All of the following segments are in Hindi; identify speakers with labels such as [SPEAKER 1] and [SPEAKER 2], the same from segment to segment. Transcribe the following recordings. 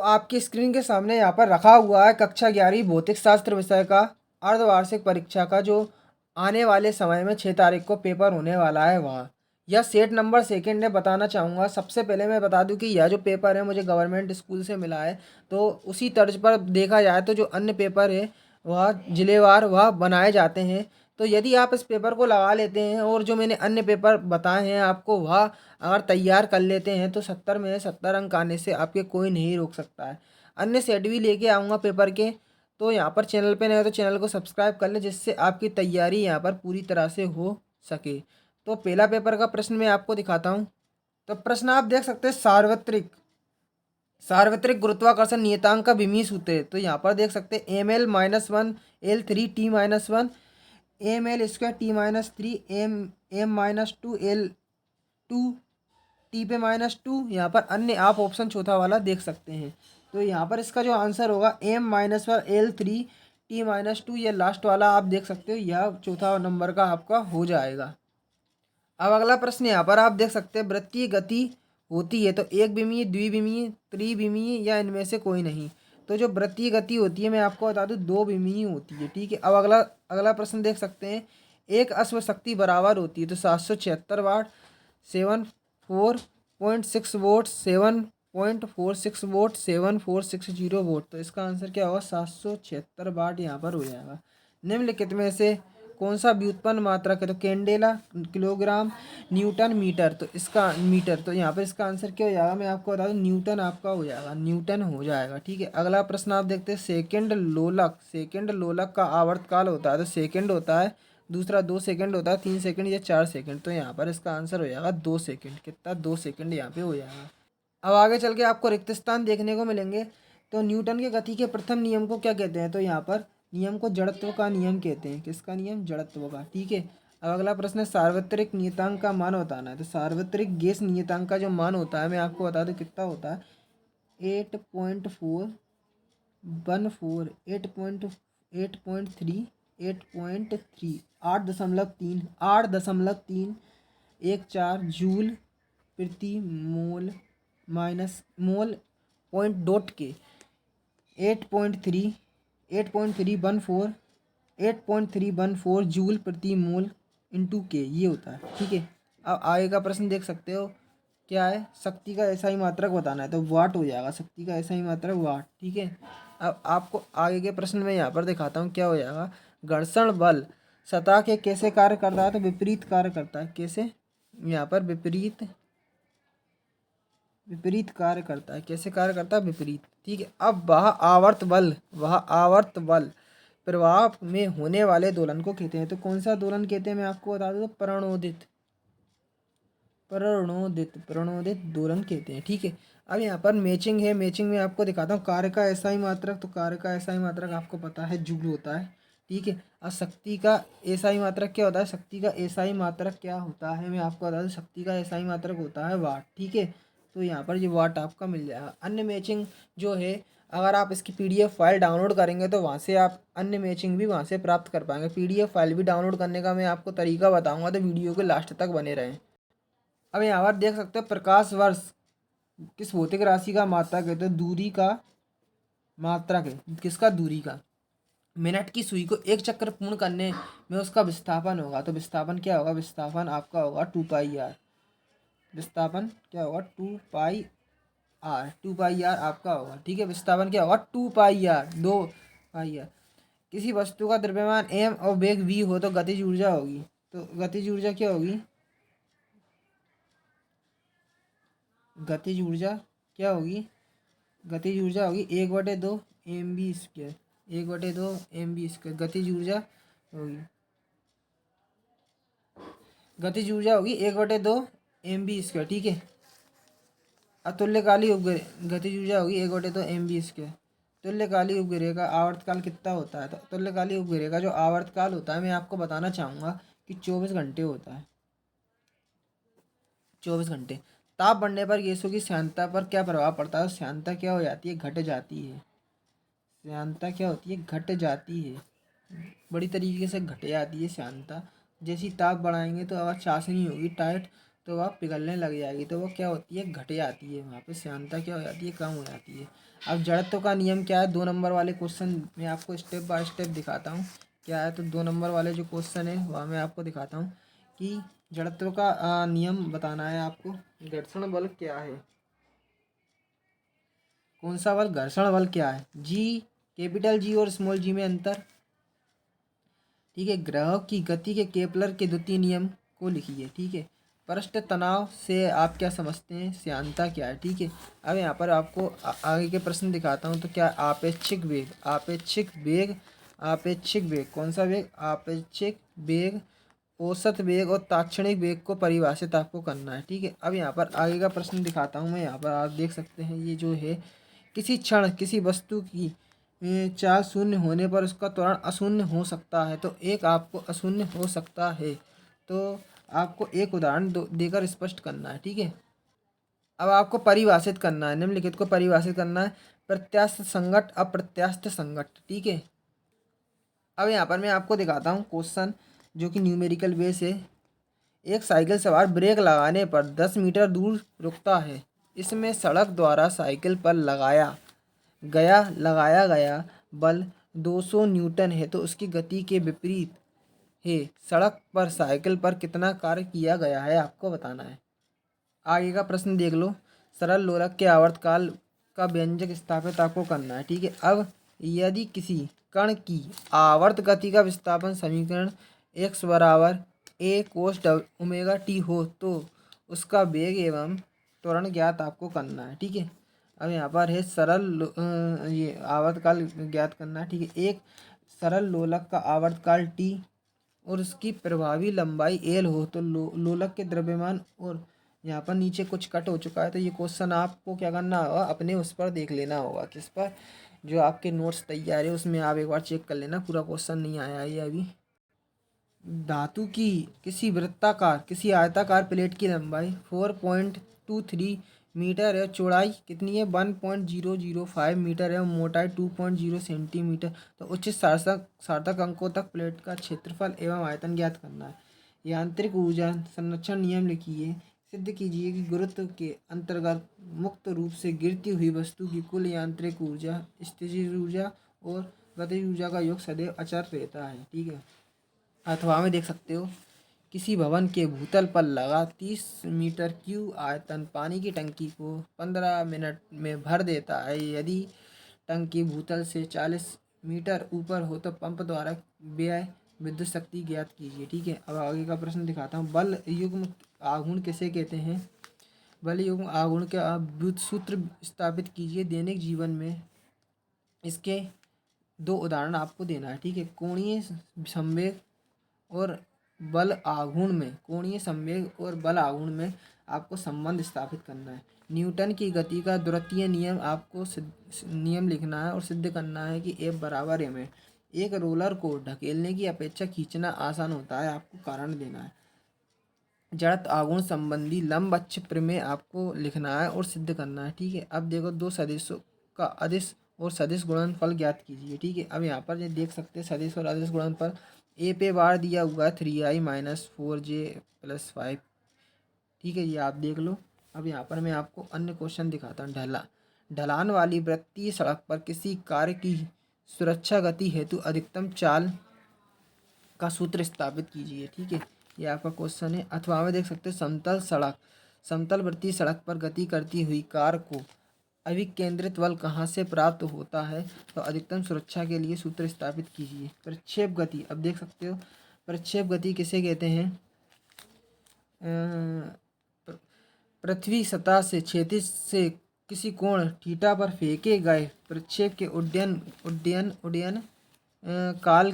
[SPEAKER 1] आपकी स्क्रीन के सामने यहाँ पर रखा हुआ है कक्षा 11वीं भौतिक शास्त्र विषय का अर्धवार्षिक परीक्षा का जो आने वाले समय में 6 तारीख को पेपर होने वाला है वह यह सेट नंबर सेकंड है। बताना चाहूँगा सबसे पहले मैं बता दूं कि यह जो पेपर है मुझे गवर्नमेंट स्कूल से मिला है। तो उसी तर्ज पर देखा जाए तो जो अन्य पेपर है वह जिलेवार वह बनाए जाते हैं। तो यदि आप इस पेपर को लगा लेते हैं और जो मैंने अन्य पेपर बताए हैं आपको वह अगर तैयार कर लेते हैं तो 70 में 70 अंक आने से आपके कोई नहीं रोक सकता है। अन्य सेट भी लेके आऊँगा पेपर के। तो यहाँ पर चैनल पे नए हो तो चैनल को सब्सक्राइब कर ले जिससे आपकी तैयारी यहाँ पर पूरी तरह से हो सके। तो पहला पेपर का प्रश्न मैं आपको दिखाता हूँ। तो प्रश्न आप देख सकते हैं सार्वत्रिक सार्वत्रिक गुरुत्वाकर्षण नियतांक का विमीय सूत्र है। तो यहाँ पर देख सकते हैं ml-1 L3 T-1 ml² T-3 m-2 L2 T पे -2। यहाँ पर अन्य आप ऑप्शन चौथा वाला देख सकते हैं। तो यहाँ पर इसका जो आंसर होगा m-1 L3 T-2 ये लास्ट वाला आप देख सकते हो यह चौथा नंबर का आपका हो जाएगा। अब अगला प्रश्न यहाँ पर आप देख सकते हैं वृत्तीय गति होती है तो एक विमीय द्विविमीय त्रिविमीय या इनमें से कोई नहीं। तो जो वृत्तीय गति होती है मैं आपको बता दूं 2 विमीय होती है। ठीक है। अब अगला अगला प्रश्न देख सकते हैं एक अश्व शक्ति बराबर होती है तो 776 वाट 74.6 वोट 7.46 वोट 7460 वोट। तो इसका आंसर क्या होगा 776 वाट यहाँ पर हो जाएगा। निम्नलिखित में से कौन सा व्युत्पन्न मात्रक है तो कैंडेला किलोग्राम न्यूटन मीटर। तो इसका मीटर तो यहाँ पर इसका आंसर क्या हो जाएगा मैं आपको बता दूं न्यूटन आपका हो जाएगा न्यूटन हो जाएगा। ठीक है। अगला प्रश्न आप देखते हैं सेकंड लोलक का आवर्तकाल होता है तो सेकंड होता है दूसरा 2 सेकंड होता है 3 सेकंड या 4 सेकंड। तो यहाँ पर इसका आंसर हो जाएगा 2 सेकंड। कितना 2 सेकंड यहाँ पे हो जाएगा। अब आगे चल के आपको रिक्त स्थान देखने को मिलेंगे। तो न्यूटन के गति के प्रथम नियम को क्या कहते हैं तो यहाँ पर नियम को जड़त्व का नियम कहते हैं। किसका नियम जड़त्व का। ठीक है। अब अगला प्रश्न है सार्वत्रिक नियतांक का मान बताना है। तो सार्वत्रिक गैस नियतांक का जो मान होता है मैं आपको बता दूं कितना होता है 8.414 8.3 8.3 8.3 जूल प्रति मोल माइनस मोल पॉइंट डॉट के 8.3 जूल प्रति मोल इंटू के ये होता है। ठीक है। अब आगे का प्रश्न देख सकते हो क्या है शक्ति का ऐसा ही मात्रक बताना है तो वाट हो जाएगा शक्ति का ऐसा ही मात्रक वाट। ठीक है। अब आपको आगे के प्रश्न में यहाँ पर दिखाता हूँ क्या हो जाएगा घर्षण बल सतह के कैसे कार्य करता है तो विपरीत कार्य करता है। कैसे यहाँ पर विपरीत कार्य करता है। कैसे कार्य करता है विपरीत। ठीक है। अब वह आवर्त बल प्रवाह में होने वाले दोलन को कहते हैं। तो कौन सा दोलन कहते हैं मैं आपको बता दूं तो प्रणोदित दोलन कहते हैं। ठीक है। अब यहाँ पर मैचिंग है मैचिंग में आपको दिखाता हूँ कार्य का ऐसा ही मात्रक। तो कार्य का ऐसा ही मात्रक आपको पता है जूल होता है। ठीक है। अब शक्ति का ऐसा ही मात्रक क्या होता है शक्ति का ऐसा ही मात्रक क्या होता है मैं आपको बता दूं शक्ति का ऐसा ही मात्रक होता है वाट। ठीक है। तो यहाँ पर ये वाट आपका मिल जाएगा। अन्य मैचिंग जो है अगर आप इसकी पीडीएफ फाइल डाउनलोड करेंगे तो वहाँ से आप अन्य मैचिंग भी वहाँ से प्राप्त कर पाएंगे। पीडीएफ फाइल भी डाउनलोड करने का मैं आपको तरीका बताऊंगा तो वीडियो के लास्ट तक बने रहें। अब यहाँ पर देख सकते हो प्रकाश वर्ष किस भौतिक राशि का मात्रक है तो दूरी का मात्रक है। किसका दूरी का मिनट की सुई को एक चक्र पूर्ण करने में उसका विस्थापन होगा। तो विस्थापन क्या होगा विस्थापन आपका होगा 2πr। विस्थापन क्या होगा 2πr आपका होगा। ठीक है। विस्थापन क्या होगा 2πr। किसी वस्तु का द्रव्यमान m और वेग v हो तो गतिज ऊर्जा होगी। तो गतिज ऊर्जा क्या होगी गतिज ऊर्जा क्या होगी गतिज ऊर्जा होगी 1/2 mv²। 1/2 mv²। गतिज ऊर्जा होगी 1/2 mv²। ठीक है। अतुल्यकालिक उपग्रह गतिज ऊर्जा होगी 1/2 mv²। तुल्यकालिक उपग्रह का आवर्तकाल कितना होता है तो तुल्यकालिक उपग्रह का जो आवर्तकाल होता है मैं आपको बताना चाहूँगा कि 24 घंटे होता है। 24 घंटे। ताप बढ़ने पर गैसों की श्यानता पर क्या प्रभाव पड़ता है श्यानता क्या हो जाती है घट जाती है। श्यानता क्या होती है घट जाती है बड़ी तरीके से घट जाती है श्यानता। जैसी ताप बढ़ाएंगे तो अगर चाशनी होगी टाइट तो वह पिघलने लग जाएगी तो वह क्या होती है घट जाती है। वहाँ पे श्यानता क्या हो जाती है कम हो जाती है। अब जड़त्व का नियम क्या है, 2 नंबर वाले क्वेश्चन में आपको स्टेप बाय स्टेप दिखाता हूँ क्या है। तो 2 नंबर वाले जो क्वेश्चन है वह मैं आपको दिखाता हूँ कि जड़त्व का नियम बताना है आपको। घर्षण बल क्या है, कौन सा बल, घर्षण बल क्या है। जी, कैपिटल जी और स्मॉल जी में अंतर, ठीक है। ग्रहों की गति के केपलर के द्वितीय नियम को लिखिए, ठीक है। पृष्ठ तनाव से आप क्या समझते हैं, श्यानता क्या है, ठीक है। अब यहाँ पर आपको आगे के प्रश्न दिखाता हूँ। तो क्या आपेक्षिक वेग, आपेक्षिक वेग, आपेक्षिक वेग, कौन सा वेग, आपेक्षिक वेग, औसत वेग और ताक्षणिक वेग को परिभाषित आपको करना है, ठीक है। अब यहाँ पर आगे का प्रश्न दिखाता हूँ मैं। यहाँ पर आप देख सकते हैं ये जो है, किसी क्षण किसी वस्तु की चाल शून्य होने पर उसका त्वरण अशून्य हो सकता है। तो एक आपको अशून्य हो सकता है, तो आपको एक उदाहरण देकर स्पष्ट करना है, ठीक है। अब आपको परिभाषित करना है, निम्नलिखित को परिभाषित करना है, प्रत्यास्थ संगत, अप्रत्यास्थ संगत, ठीक है। अब यहाँ पर मैं आपको दिखाता हूँ क्वेश्चन जो कि न्यूमेरिकल बेस है। एक साइकिल सवार ब्रेक लगाने पर 10 मीटर दूर रुकता है। इसमें सड़क द्वारा साइकिल पर लगाया गया बल 200 न्यूटन है। तो उसकी गति के विपरीत है सड़क पर साइकिल पर कितना कार्य किया गया है, आपको बताना है। आगे का प्रश्न देख लो। सरल लोलक के आवर्तकाल का व्यंजक स्थापित आपको करना है, ठीक है। अब यदि किसी कण की आवर्त गति का विस्थापन समीकरण x बराबर a cos ओमेगा टी हो तो उसका वेग एवं त्वरण ज्ञात आपको करना है, ठीक है। अब यहाँ पर है ये आवर्तकाल ज्ञात करना है, ठीक है। एक सरल लोलक का आवर्तकाल t और उसकी प्रभावी लंबाई l हो तो लोलक के द्रव्यमान, और यहाँ पर नीचे कुछ कट हो चुका है। तो ये क्वेश्चन आपको क्या करना होगा, अपने उस पर देख लेना होगा, किस पर, जो आपके नोट्स तैयार है उसमें आप एक बार चेक कर लेना, पूरा क्वेश्चन नहीं आया है ये अभी। धातु की किसी वृत्ताकार किसी आयताकार प्लेट की लंबाई 4.23 मीटर है, चौड़ाई कितनी है 1.005 मीटर है और मोटाई 2.0 सेंटीमीटर। तो उचित सार्थक अंकों तक प्लेट का क्षेत्रफल एवं आयतन ज्ञात करना है। यांत्रिक ऊर्जा संरक्षण नियम लिखिए। सिद्ध कीजिए कि गुरुत्व के अंतर्गत मुक्त रूप से गिरती हुई वस्तु की कुल यांत्रिक ऊर्जा, स्थितिज ऊर्जा और गतिज ऊर्जा का योग सदैव अचर रहता है, ठीक है। अथवा में देख सकते हो, किसी भवन के भूतल पर लगा 30 मीटर क्यूब आयतन पानी की टंकी को 15 मिनट में भर देता है। यदि टंकी भूतल से 40 मीटर ऊपर हो तो पंप द्वारा व्यय विद्युत शक्ति ज्ञात कीजिए, ठीक है। अब आगे का प्रश्न दिखाता हूँ। बल युग्म आघूर्ण किसे कहते हैं, बल युग्म आघूर्ण के आप व्युत सूत्र स्थापित कीजिए। दैनिक जीवन में इसके 2 उदाहरण आपको देना है, ठीक है। कोणीय संवेग और बल आघूर्ण में, कोणीय संवेग और बल आघूर्ण में आपको संबंध स्थापित करना है। न्यूटन की गति का द्वितीय नियम आपको नियम लिखना है और सिद्ध करना है कि F बराबर m है। एक रोलर को ढकेलने की अपेक्षा खींचना आसान होता है, आपको कारण देना है। जड़त्व आघूर्ण संबंधी लंब अक्ष प्रमेय आपको लिखना है और सिद्ध करना है, ठीक है। अब देखो, दो सदिशों का अदिश और सदिश गुणनफल ज्ञात कीजिए, ठीक है। अब यहाँ पर ये देख सकते हैं सदिश और अदिश गुणनफल। ए पे बार दिया हुआ है 3i माइनस 4j प्लस 5, ठीक है, ये आप देख लो। अब यहाँ पर मैं आपको अन्य क्वेश्चन दिखाता हूँ। ढलान वाली वृत्तीय सड़क पर किसी कार्य की सुरक्षा गति हेतु अधिकतम चाल का सूत्र स्थापित कीजिए, ठीक है, ये आपका क्वेश्चन है। अथवा में देख सकते हैं, समतल वृत्तीय सड़क पर गति करती हुई कार को अभिकेंद्रित बल कहाँ से प्राप्त होता है। तो अधिकतम सुरक्षा के लिए सूत्र स्थापित कीजिए। प्रक्षेप गति, अब देख सकते हो, प्रक्षेप गति किसे कहते हैं, पृथ्वी सतह से क्षैतिज से किसी कोण थीटा पर फेंके गए प्रक्षेप के उड्डयन काल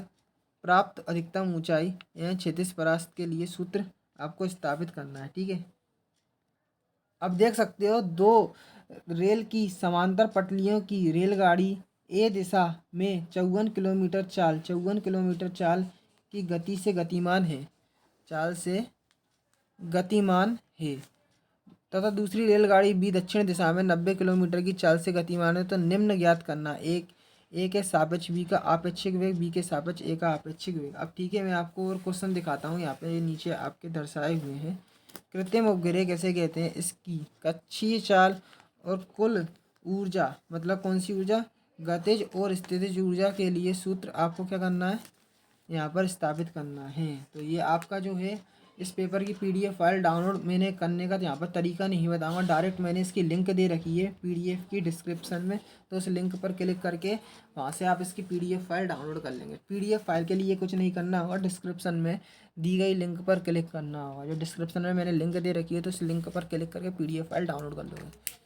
[SPEAKER 1] प्राप्त अधिकतम ऊंचाई एवं क्षैतिज परास्त के लिए सूत्र आपको स्थापित करना है, ठीक है। अब देख सकते हो, दो रेल की समांतर पटलियों की रेलगाड़ी ए दिशा में 54 किलोमीटर चाल की गति से गतिमान है तथा दूसरी रेलगाड़ी बी दक्षिण दिशा में 90 किलोमीटर की चाल से गतिमान है। तो निम्न ज्ञात करना, एक ए के सापेक्ष बी का आपेक्षिक वेग, बी के सापेक्ष ए का आपेक्षिक वेग। अब ठीक है, मैं आपको और क्वेश्चन दिखाता हूँ। यहाँ पे नीचे आपके दर्शाए हुए हैं। कृत्रिम उपग्रह कैसे कहते हैं, इसकी कक्षीय चाल और कुल ऊर्जा मतलब कौन सी ऊर्जा, गतिज और स्थितिज ऊर्जा के लिए सूत्र आपको क्या करना है, यहाँ पर स्थापित करना है। तो ये आपका जो है इस पेपर की पीडीएफ फाइल डाउनलोड मैंने करने का यहाँ पर तरीका नहीं बताऊंगा, डायरेक्ट मैंने इसकी लिंक दे रखी है पीडीएफ की डिस्क्रिप्शन में, तो उस लिंक पर क्लिक करके वहाँ से आप इसकी पीडीएफ फाइल डाउनलोड कर लेंगे। पीडीएफ फाइल के लिए कुछ नहीं करना होगा, डिस्क्रिप्शन में दी गई लिंक पर क्लिक करना होगा। जो डिस्क्रिप्शन में मैंने लिंक दे रखी है तो उस लिंक पर क्लिक करके पीडीएफ फाइल डाउनलोड कर लोगे।